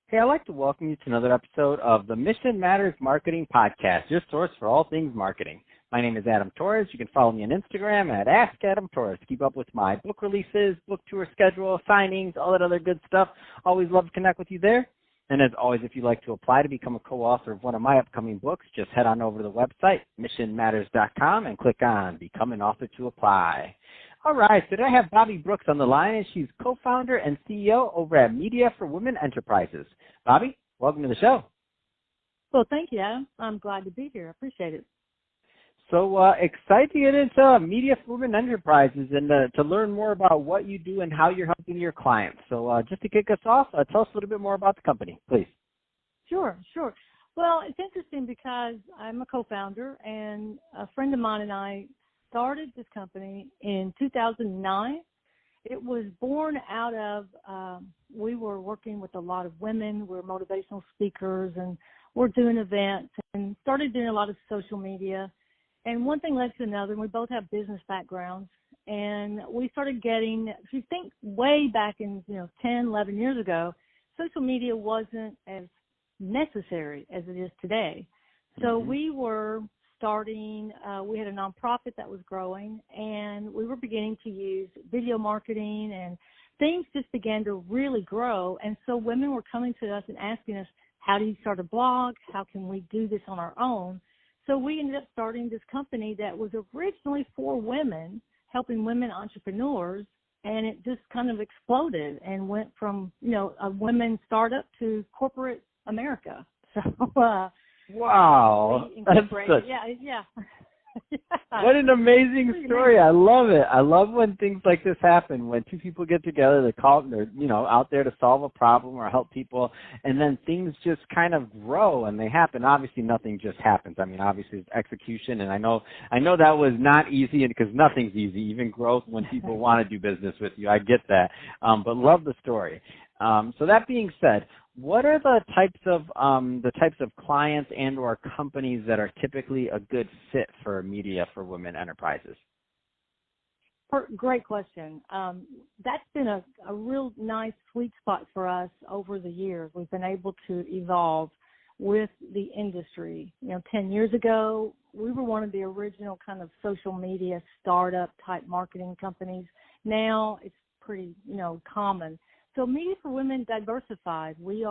Hey, I'd like to welcome you to another episode of the Mission Matters Marketing Podcast, your source for all things marketing. My name is Adam Torres. You can follow me on Instagram at AskAdamTorres to keep up with my book releases, book tour schedule, signings, all that other good stuff. Always love to connect with you there. And as always, if you'd like to apply to become a co-author of one of my upcoming books, just head on over to the website, missionmatters.com, and click on Become an Author to apply. All right, so today I have Bobbye Brooks on the line, and she's co-founder and CEO over at Media for Women Enterprises. Bobbye, welcome to the show. Well, thank you, Adam. I'm glad to be here. I appreciate it. So excited to get into Media for Women Enterprises and to learn more about what you do and how you're helping your clients. So just to kick us off, tell us a little bit more about the company, please. Sure. Well, it's interesting because I'm a co-founder, and a friend of mine and I started this company in 2009. It was born out of, we were working with a lot of women. We're motivational speakers, and we're doing events and started doing a lot of social media. And one thing led to another, and we both have business backgrounds. And we started getting, if you think way back in, 10, 11 years ago, social media wasn't as necessary as it is today. So we were starting, we had a nonprofit that was growing, and we were beginning to use video marketing, and things just began to really grow. And so women were coming to us and asking us, how do you start a blog? How can we do this on our own? So we ended up starting this company that was originally for women, helping women entrepreneurs, and it just kind of exploded and went from, a women startup to corporate America. So, wow. That's such... Yeah. What an amazing story. I love it. I love when things like this happen, when two people get together, they're out there to solve a problem or help people, and then things just kind of grow and they happen. Obviously, nothing just happens. I mean, obviously, it's execution, and I know that was not easy, because nothing's easy, even growth when people want to do business with you. I get that, but love the story. So that being said, what are the types of clients and or companies that are typically a good fit for Media for Women Enterprises? Great question. That's been a real nice sweet spot for us over the years. We've been able to evolve with the industry. 10 years ago, we were one of the original kind of social media startup type marketing companies. Now it's pretty, common. So Media for Women diversified. We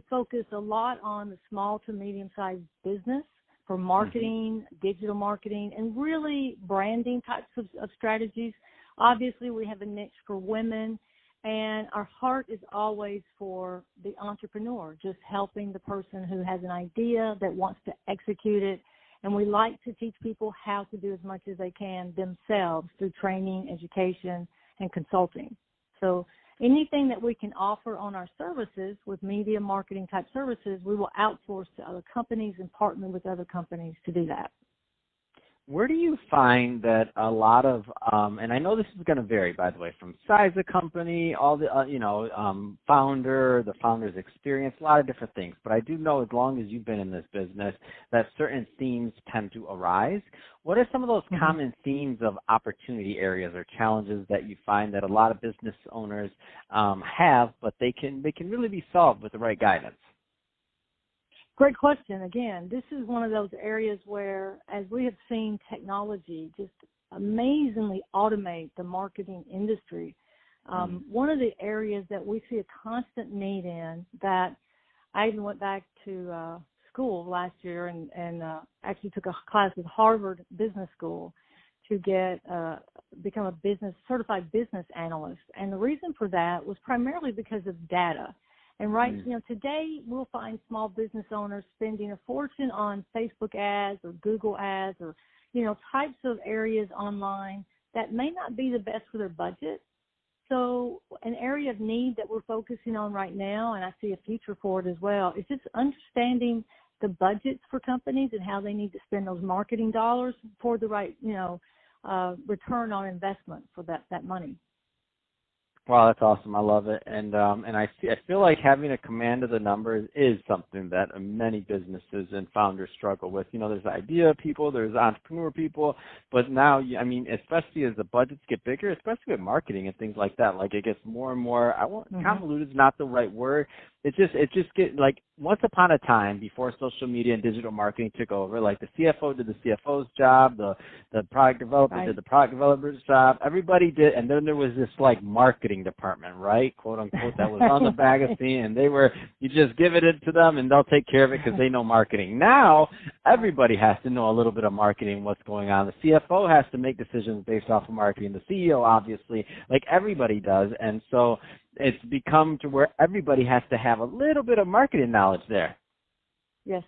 focus a lot on the small to medium-sized business for marketing, digital marketing, and really branding types of strategies. Obviously, we have a niche for women, and our heart is always for the entrepreneur, just helping the person who has an idea that wants to execute it. And we like to teach people how to do as much as they can themselves through training, education, and consulting. So anything that we can offer on our services with media marketing type services, we will outsource to other companies and partner with other companies to do that. Where do you find that a lot of, and I know this is going to vary, by the way, from size of company, all the, the founder's experience, a lot of different things. But I do know, as long as you've been in this business, that certain themes tend to arise. What are some of those common themes of opportunity areas or challenges that you find that a lot of business owners have, but they can really be solved with the right guidance? Great question. Again, this is one of those areas where, as we have seen technology just amazingly automate the marketing industry, one of the areas that we see a constant need in, that I even went back to school last year and actually took a class at Harvard Business School to become a certified business analyst. And the reason for that was primarily because of data. And today we'll find small business owners spending a fortune on Facebook ads or Google ads or, types of areas online that may not be the best for their budget. So an area of need that we're focusing on right now, and I see a future for it as well, is just understanding the budgets for companies and how they need to spend those marketing dollars for the right, return on investment for that money. Wow, that's awesome. I love it. And I feel like having a command of the numbers is something that many businesses and founders struggle with. There's idea people, there's entrepreneur people, but now, especially as the budgets get bigger, especially with marketing and things like that, like it gets more and more, convoluted is not the right word. It just get like once upon a time before social media and digital marketing took over, like the CFO did the CFO's job, the product developer did the product developer's job, everybody did, and then there was this like marketing department, right, quote unquote, that was on the magazine, and you just give it to them and they'll take care of it because they know marketing. Now everybody has to know a little bit of marketing, what's going on. The CFO has to make decisions based off of marketing. The CEO, obviously, like everybody does, and so it's become to where everybody has to have a little bit of marketing knowledge there. Yes,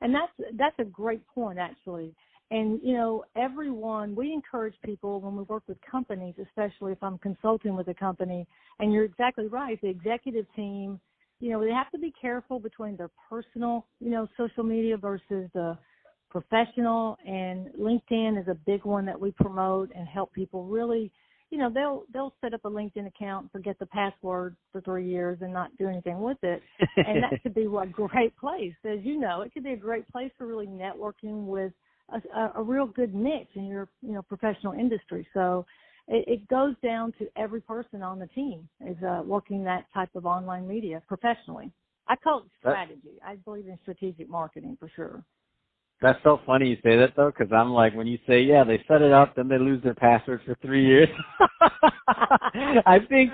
and that's a great point, actually. And, we encourage people when we work with companies, especially if I'm consulting with a company, and you're exactly right, the executive team, they have to be careful between their personal, social media versus the professional, and LinkedIn is a big one that we promote and help people really, they'll set up a LinkedIn account, forget the password for 3 years and not do anything with it. And that could be a great place. As you know, it could be a great place for really networking with a real good niche in your, professional industry. So it goes down to every person on the team is working that type of online media professionally. I call it strategy. I believe in strategic marketing for sure. That's so funny you say that, though, because I'm like, when you say, yeah, they set it up, then they lose their password for 3 years. I think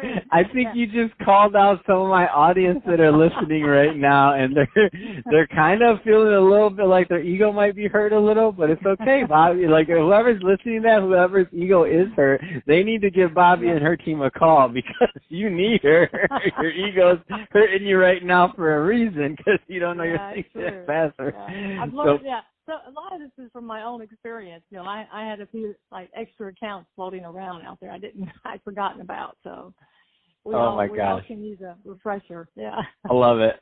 you just called out some of my audience that are listening right now, and they're kind of feeling a little bit like their ego might be hurt a little, but it's okay, Bobbye. Like, whoever's listening to that, whoever's ego is hurt, they need to give Bobbye and her team a call because you need her. Your ego's hurting you right now for a reason because you don't know your password. Yeah. I've learned, So a lot of this is from my own experience. I had a few extra accounts floating around out there I'd forgotten about. So we all can use a refresher. Yeah. I love it.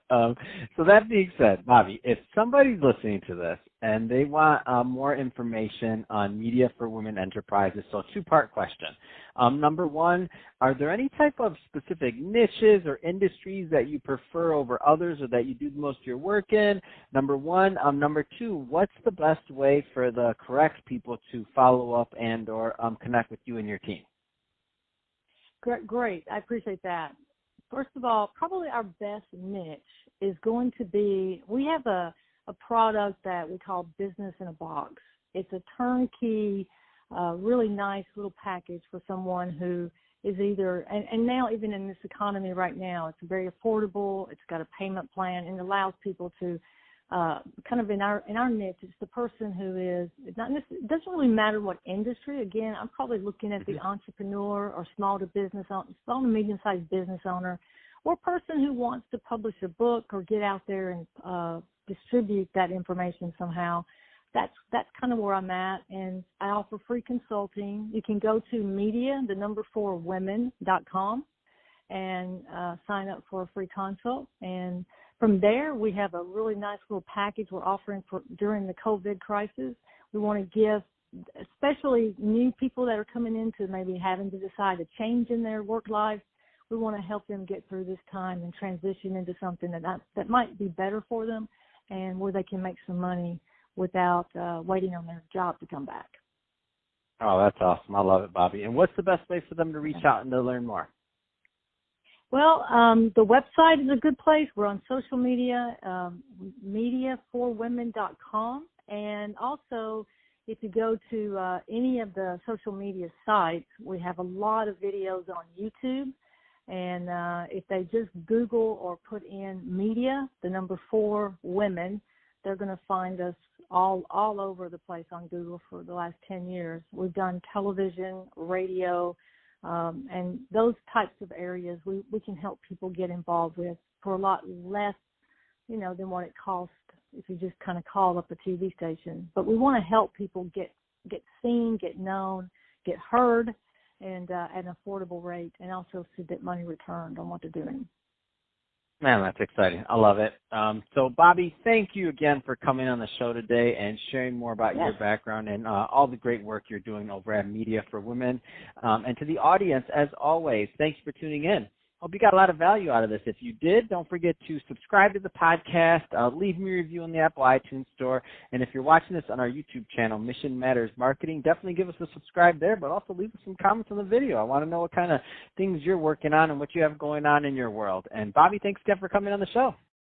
So that being said, Bobbye, if somebody's listening to this and they want more information on Media for Women Enterprises, so a two-part question. Number one, are there any type of specific niches or industries that you prefer over others or that you do most of your work in? Number one. Number two, what's the best way for the correct people to follow up and or connect with you and your team? Great. I appreciate that. First of all, probably our best niche is going to be, we have a product that we call Business in a Box. It's a turnkey, really nice little package for someone who is either, and now even in this economy right now, it's very affordable, it's got a payment plan, and it allows people to kind of in our niche, it's the person who is, it doesn't really matter what industry. Again, I'm probably looking at the entrepreneur or small to medium-sized business owner, or person who wants to publish a book or get out there and distribute that information somehow. That's kind of where I'm at, and I offer free consulting. You can go to media4women.com and sign up for a free consult. And from there, we have a really nice little package we're offering during the COVID crisis. We want to give, especially new people that are coming into maybe having to decide a change in their work life, we want to help them get through this time and transition into something that might be better for them and where they can make some money without waiting on their job to come back. Oh, that's awesome. I love it, Bobbye. And what's the best way for them to reach out and to learn more? Well, the website is a good place. We're on social media, media4women.com. And also, if you go to any of the social media sites, we have a lot of videos on YouTube. And if they just Google or put in media, the number 4 women, they're going to find us all over the place on Google for the last 10 years. We've done television, radio, and those types of areas we can help people get involved with for a lot less, than what it costs if you just kind of call up a TV station. But we want to help people get seen, get known, get heard, and at an affordable rate, and also see that money returned on what they're doing. Man, that's exciting. I love it. So, Bobbye, thank you again for coming on the show today and sharing more about your background and all the great work you're doing over at Media for Women. And to the audience, as always, thanks for tuning in. Hope you got a lot of value out of this. If you did, don't forget to subscribe to the podcast, leave me a review on the Apple iTunes Store, and if you're watching this on our YouTube channel, Mission Matters Marketing, definitely give us a subscribe there, but also leave us some comments on the video. I want to know what kind of things you're working on and what you have going on in your world. And Bobbye, thanks again for coming on the show.